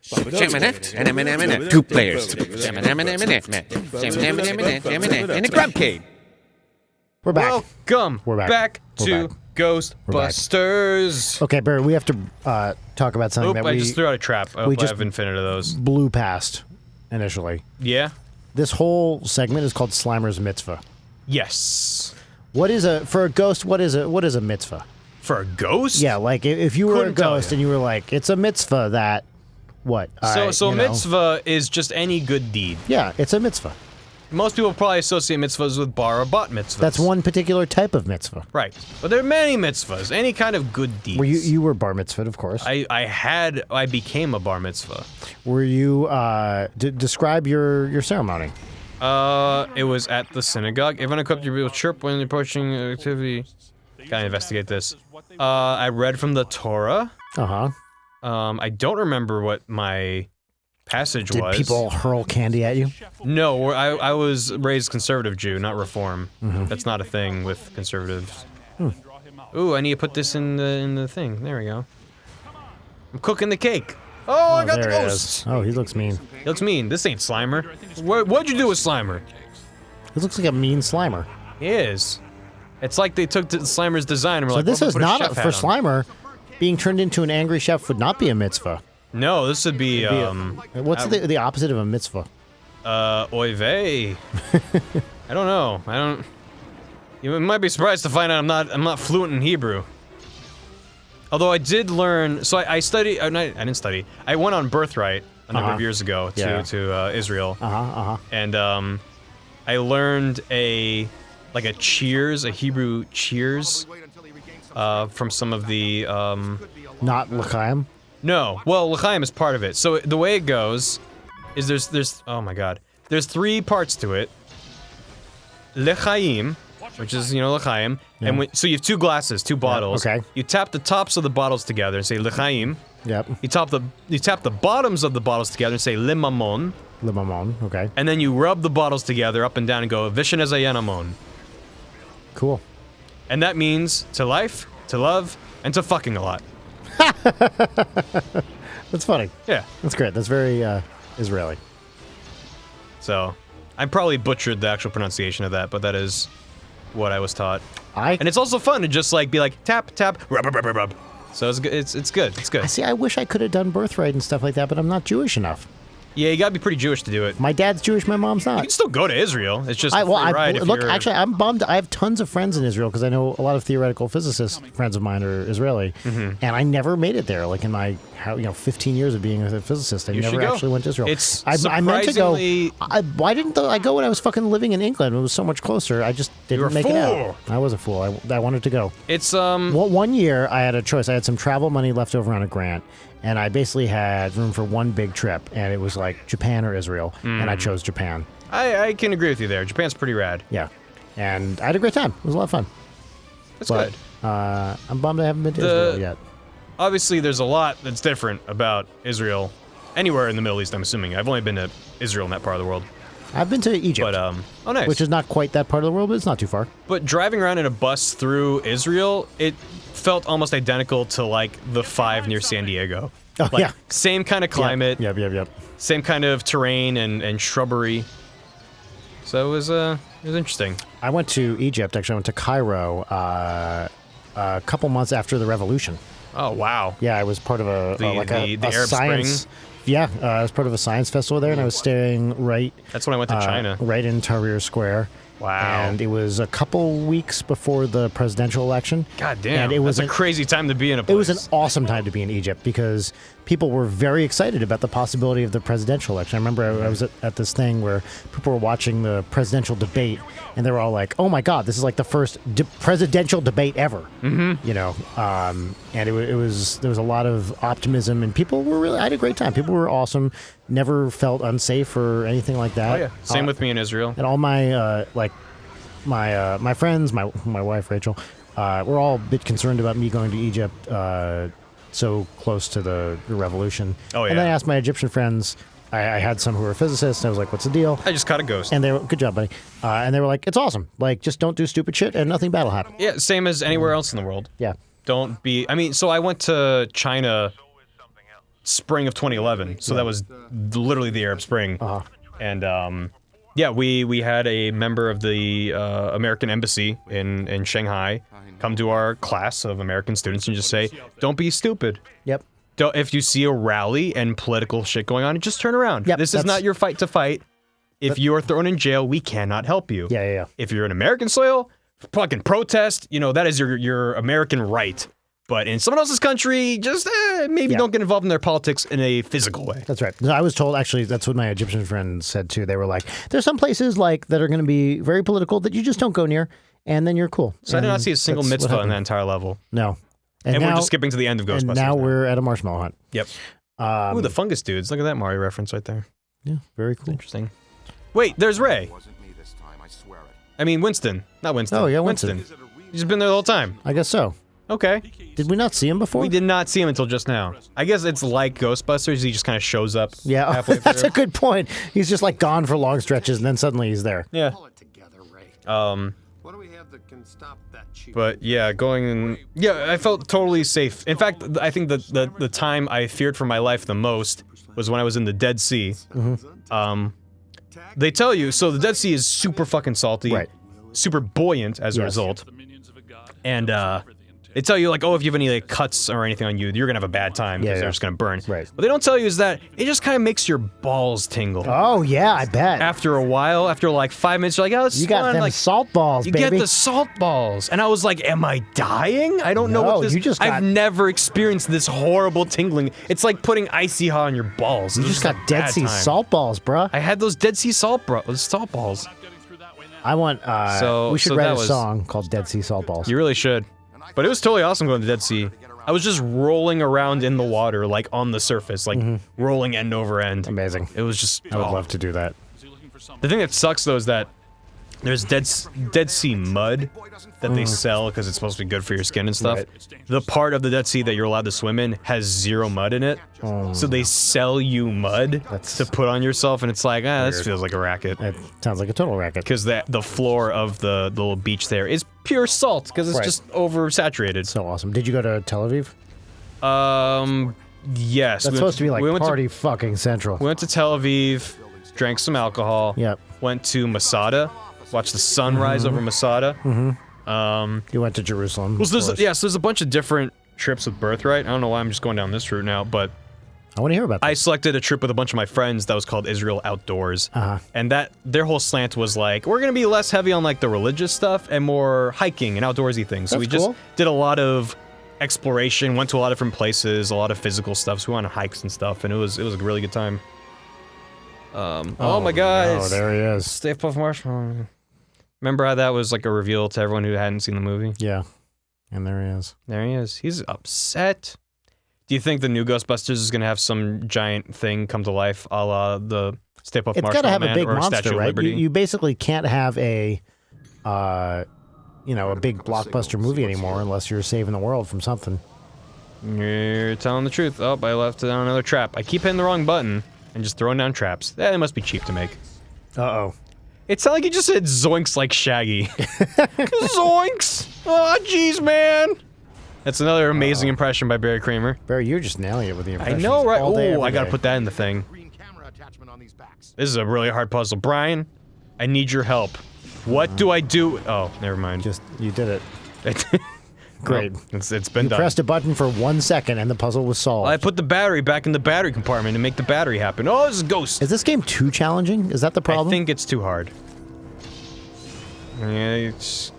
Two players. And a Grumpcade. We're back. Welcome We're back We're to back. Ghostbusters. Okay, Barry, we have to talk about something that I we just threw out a trap. I hope I have infinite of those. blew past initially. Yeah? This whole segment is called Slimer's Mitzvah. Yes. What is for a ghost? What is a mitzvah? For a ghost? Yeah, like if you were Couldn't a ghost tell you. and you were like, it's a mitzvah that what? So mitzvah is just any good deed. Yeah, it's a mitzvah. Most people probably associate mitzvahs with bar or bat mitzvahs. That's one particular type of mitzvah. Right. But there are many mitzvahs. Any kind of good deeds. Were you were bar mitzvahed, of course. I became a bar mitzvah. Were you describe your ceremony? It was at the synagogue. Everyone equipped your will chirp when approaching activity. Gotta investigate this. I read from the Torah. Uh-huh. I don't remember what my passage Did was. people hurl candy at you? No, I was raised conservative Jew, not reform. That's not a thing with conservatives. Ooh, I need to put this in the thing. There we go. I'm cooking the cake. Oh, I got the there he ghost. is. Oh, he looks mean. He looks mean. This ain't Slimer. What'd you do with Slimer? He looks like a mean Slimer. He is. It's like they took Slimer's design and were So like, this "Well, is put a not chef for hat on." Slimer. Being turned into an angry chef would not be a mitzvah. No, this would be What's the opposite of a mitzvah? oy vey. I don't know. You might be surprised to find out I'm not fluent in Hebrew. Although I did learn, so I studied. I didn't study. I went on Birthright a number of years ago to Israel. And I learned a cheers, a Hebrew cheers, from some of the Not l'chaim. No, well, l'chaim is part of it. So the way it goes is there's oh my god, there's 3 parts to it. L'chaim, which is l'chaim, and so you have 2 glasses, 2 bottles. okay. You tap the tops of the bottles together and say l'chaim. Yep. You tap the bottoms of the bottles together and say limamon. Limamon. Okay. And then you rub the bottles together up and down and go vishen ezayanamon. Cool. And that means to life, to love, and to fucking a lot. That's funny. Yeah. That's great. That's very Israeli. So, I probably butchered the actual pronunciation of that, but that is what I was taught. And it's also fun to just be like tap tap rub rub rub rub rub. So it's good. It's good. It's good. I see. I wish I could have done Birthright and stuff like that, but I'm not Jewish enough. Yeah, you gotta be pretty Jewish to do it. My dad's Jewish. My mom's You not. can still go to Israel. It's just look. Actually, I'm bummed. I have tons of friends in Israel because I know a lot of theoretical physicists. Friends of mine are Israeli, and I never made it there. Like in my 15 years of being a physicist, I never actually went to Israel. It's I meant to go. surprisingly- Why didn't I go when I was fucking living in England? It was so much closer. I just were didn't a make it fool. out. I was a fool. I wanted to go. It's One year, I had a choice. I had some travel money left over on a grant, and I basically had room for one big trip, and it was like Japan or Israel, and I chose Japan. I can agree with you there. Japan's pretty rad. Yeah, and I had a great time. It was a lot of fun. That's But good. I'm bummed I haven't been to Israel yet. Obviously, there's a lot that's different about Israel. Anywhere in the Middle East, I'm assuming. I've only been to Israel in that part of the world. I've been to Egypt, But oh nice. which is not quite that part of the world, but it's not too far. But driving around in a bus through Israel, it felt almost identical to the 5 near San Diego. Oh, yeah. Same kind of climate, Yep. same kind of terrain and shrubbery. So it was interesting. I went to Egypt. Actually, I went to Cairo a couple months after the revolution. Oh wow. Yeah, I was part of a the Arab science. Spring? Yeah, I was part of a science festival there, and I was staying right. That's when I went to China. Right in Tahrir Square. Wow. And it was a couple weeks before the presidential election. God damn. And it was That's a crazy time to be in a place. It was an awesome time to be in Egypt because people were very excited about the possibility of the presidential election. I remember I was at this thing where people were watching the presidential debate, and they were all like, "Oh my God, this is like the first presidential debate ever." Mm-hmm. And it was there was a lot of optimism, and people were really. I had a great time. People were awesome. Never felt unsafe or anything like that. Oh yeah. Same with me in Israel. And all my my friends, my wife Rachel, were all a bit concerned about me going to Egypt so close to the revolution. Oh yeah. And then I asked my Egyptian friends. I had some who were physicists. And I was like, "What's the deal?" I just caught a ghost. And they were, "Good job, buddy." And they were like, "It's awesome. Like, just don't do stupid shit, and nothing bad will happen." Yeah, same as anywhere else in the world. Yeah. Don't be. I mean, so I went to China spring of 2011, so that was literally the Arab Spring. And yeah, we had a member of the American Embassy in Shanghai come to our class of American students and just say, "Don't be stupid. Yep. If you see a rally and political shit going on, just turn around. Yep, this is not your fight to fight. If you are thrown in jail, we cannot help you. Yeah. If you're in American soil, fucking protest. You know, that is your American right. But in someone else's country, just maybe don't get involved in their politics in a physical way." That's right. I was told, actually, that's what my Egyptian friend said too. They were like, there's some places like that are going to be very political that you just don't go near, and then you're cool. So I did not see a single that's mitzvah in that entire level. No. And now, we're just skipping to the end of Ghostbusters. And now we're at a marshmallow hunt. Yep. Ooh, the fungus dudes. Look at that Mario reference right there. Yeah, very cool. Interesting. Wait, there's Ray. I mean, Winston. Not Winston. Oh, yeah, Winston. He's been there the whole time. I guess so. Okay. Did we not see him before? We did not see him until just now. I guess it's like Ghostbusters. He just kind of shows up. Yeah, halfway that's through. a good point. He's just like gone for long stretches, and then suddenly he's there. Yeah. Pull it together, Ray. What do we have that can stop that cheap? But yeah, I felt totally safe. In fact, I think the time I feared for my life the most was when I was in the Dead Sea. They tell you, so the Dead Sea is super fucking salty, Right. super buoyant as a result, and they tell you like, oh, if you have any like cuts or anything on you, you're gonna have a bad time because they're just gonna burn. Right. What they don't tell you is that it just kind of makes your balls tingle. Oh, yeah, I bet. After a while, after like 5 minutes, you're like, oh, this is You got fun. them Like, salt balls, you baby. get the salt balls. And I was like, am I dying? I don't know No, what this you just I've got- never experienced this horrible tingling. It's like putting icy hot on your balls. You It was just got a Dead bad Sea time. salt balls, bruh. I had those Dead Sea salt balls. I want, we should so write that a was- song called Dead Sea Salt Balls. You really should. But it was totally awesome going to the Dead Sea. I was just rolling around in the water, like on the surface, like rolling end over end. Amazing. It was just. I would love to do that. The thing that sucks though is that there's Dead Sea mud that they sell because it's supposed to be good for your skin and stuff. Right. The part of the Dead Sea that you're allowed to swim in has zero mud in it, so they sell you mud to put on yourself, and it's like, this feels like a racket. It sounds like a total racket. Because the floor of the little beach there is pure salt because it's Right. just oversaturated. So awesome. Did you go to Tel Aviv? Yes. That's supposed to be like we went party fucking central. We went to Tel Aviv, drank some alcohol. Yep. Went to Masada, watched the sunrise over Masada. You went to Jerusalem. Well, of course. so there's a bunch of different trips with Birthright. I don't know why I'm just going down this route now, but I want to hear about that. I selected a trip with a bunch of my friends that was called Israel Outdoors. And their whole slant was like, we're going to be less heavy on like the religious stuff and more hiking and outdoorsy things. So That's we just cool. did a lot of exploration, went to a lot of different places, a lot of physical stuff. So we went on hikes and stuff, and it was a really good time. Oh my god. Oh, there he is. Stay Puft Marshmallow. Remember how that was like a reveal to everyone who hadn't seen the movie? Yeah. And there he is. There he is. He's upset. Do you think the new Ghostbusters is going to have some giant thing come to life, a la the Stay Puft It's Marshmallow got to have Man a big or Statue monster, of right? Liberty? You basically can't have a big blockbuster movie anymore unless you're saving the world from something. You're telling the truth. Oh, I left down another trap. I keep hitting the wrong button and just throwing down traps. They must be cheap to make. Uh-oh. It sounded like you just said zoinks like Shaggy. Zoinks! Oh, jeez, man. That's another amazing impression by Barry Kramer. Barry, you're just nailing it with the I impressions. know, right? All day, Oh, every I gotta day. put that in the thing. Green camera attachment on these backs. This is a really hard puzzle. Brian, I need your help. What do I do? Oh, never mind. You did it. Great. Well, it's been You done. pressed a button for 1 second and the puzzle was solved. I put the battery back in the battery compartment to make the battery happen. Oh, this is Ghost. Is this game too challenging? Is that the problem? I think it's too hard. Yeah, it's...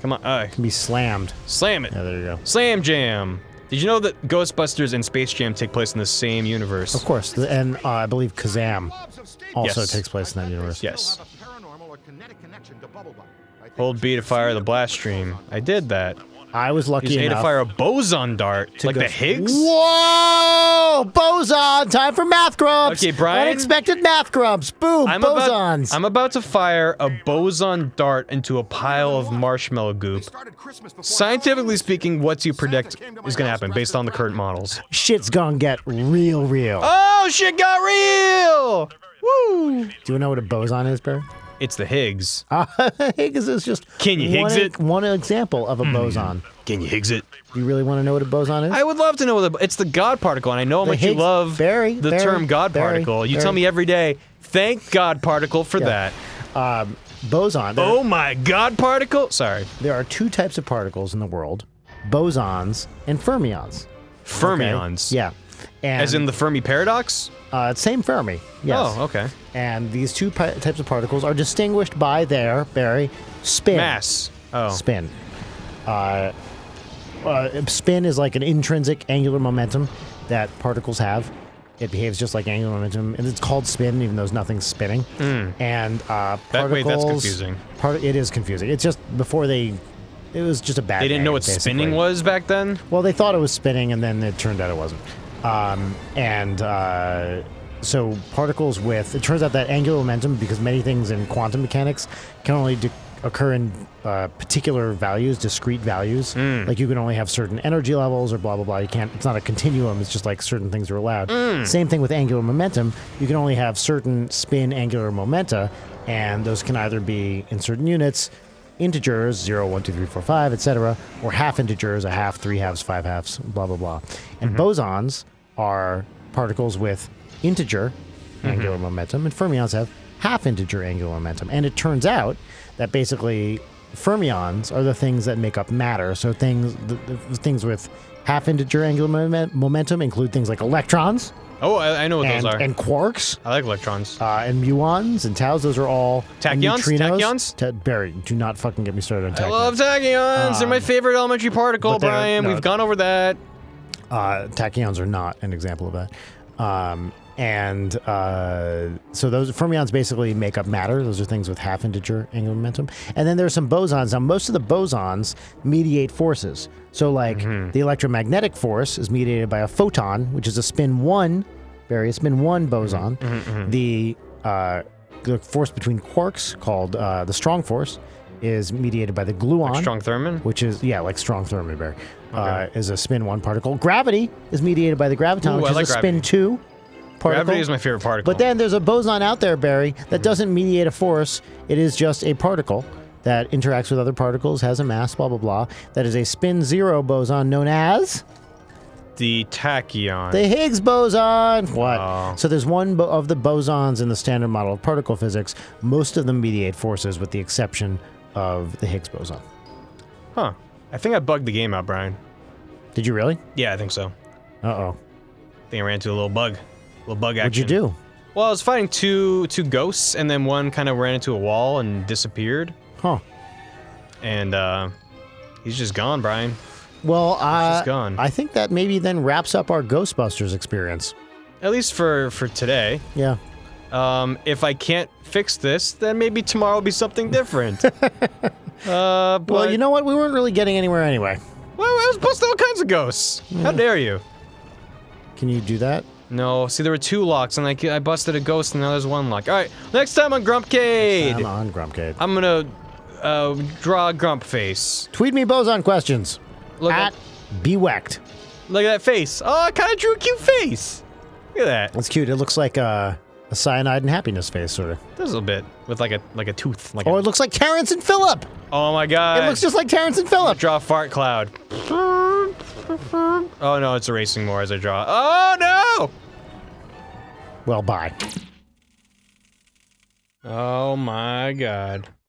Come on, It can be slammed. slam it. Yeah, there you go. Slam Jam. Did you know that Ghostbusters and Space Jam take place in the same universe? Of course. And I believe Kazam also Yes. takes place in that universe. Yes. Paranormal or kinetic connection to Bubblegum. I think Hold B to fire the blast stream. I did that. I was lucky Use A to enough fire a boson dart, like go- the Higgs. Whoa! Boson! Time for math grumps! Okay, Brian. Unexpected math grumps! Boom! Bosons! I'm about to fire a boson dart into a pile of marshmallow goop. started Christmas before Scientifically speaking, what do you predict is going to happen based on the current models? Shit's gonna get real. Oh, shit got real! Woo! Do you know what a boson is, Barry? It's the Higgs. Higgs is just Can you Higgs it? one example of a boson. Can you Higgs it? Do you really want to know what a boson is? I would love to know what it's the God particle, and I know how The much you Higgs- love Barry, term God Barry, particle. You Barry. tell me every day, thank God particle for that. Boson. Oh my God particle! Sorry. There are two types of particles in the world: bosons and fermions. Fermions. Okay? Yeah. And, As in the Fermi paradox? same Fermi. Yes. Oh, okay. And these two types of particles are distinguished by their, Barry, spin. Mass. Oh. Spin. Spin is like an intrinsic angular momentum that particles have. It behaves just like angular momentum, and it's called spin, even though nothing's spinning. And particles. Wait, that's confusing. It is confusing. It's just before it was just a bad. They didn't know what spinning was back then? Well, they thought it was spinning, and then it turned out it wasn't. So particles with, it turns out that angular momentum, because many things in quantum mechanics can only occur in particular values, discrete values. Like you can only have certain energy levels or blah, blah, blah. You can't, it's not a continuum. It's just like certain things are allowed. Same thing with angular momentum. You can only have certain spin angular momenta, and those can either be in certain units, integers, 0, 1, 2, 3, 4, 5, etc., or half integers, a half, 3 halves, 5 halves, blah, blah, blah. And bosons are particles with integer angular momentum, and fermions have half integer angular momentum. And it turns out that basically fermions are the things that make up matter. So things with half integer angular momentum include things like electrons. Oh, I know what those are. And quarks. I like electrons. And muons and taus. Those are all Tachyons? neutrinos. Barry, do not fucking get me started on tachyons. I love tachyons. They're my favorite elementary particle, but they're- Brian. no. We've gone over that. Tachyons are not an example of that. So those fermions basically make up matter. Those are things with half integer angular momentum. And then there's some bosons. Now, most of the bosons mediate forces. So, like, the electromagnetic force is mediated by a photon, which is a spin 1, Barry, a spin 1 boson. The force between quarks, called the strong force, is mediated by the gluon. Like strong Thurman? Which is, like strong Thurman, Barry. Is a spin 1 particle. Gravity is mediated by the graviton, which is a spin 2 particle. Gravity is my favorite particle. But then there's a boson out there, Barry, that doesn't mediate a force. It is just a particle that interacts with other particles, has a mass, blah, blah, blah. That is a spin 0 boson known as the tachyon. the Higgs boson. What? Oh. So there's one of the bosons in the standard model of particle physics. Most of them mediate forces with the exception of the Higgs boson. Huh. I think I bugged the game out, Brian. Did you really? Yeah, I think so. Uh-oh. I think I ran into a little bug. Little bug action. What'd you do? Well, I was fighting two ghosts, and then one kind of ran into a wall and disappeared. Huh. And, he's just gone, Brian. Well, just gone. I think that maybe then wraps up our Ghostbusters experience. At least for today. Yeah. If I can't fix this, then maybe tomorrow will be something different. Well, you know what? We weren't really getting anywhere anyway. Well, I was busting all kinds of ghosts. How dare you? Can you do that? No, see, there were 2 locks, and I busted a ghost, and now there's 1 lock. All right, next time on Grumpcade, I'm on Grumpcade. I'm gonna draw a grump face. Tweet me boson questions. Look at Bewecked. Look at that face. Oh, I kind of drew a cute face. Look at that. That's cute. It looks like a cyanide and happiness face, sort of. Does a little bit with like a tooth. Like Oh, it looks like Terrence and Phillip. Oh my god. It looks just like Terrence and Phillip. Draw a fart cloud. Oh no, it's erasing more as I draw. Oh no! Well, bye. Oh my god.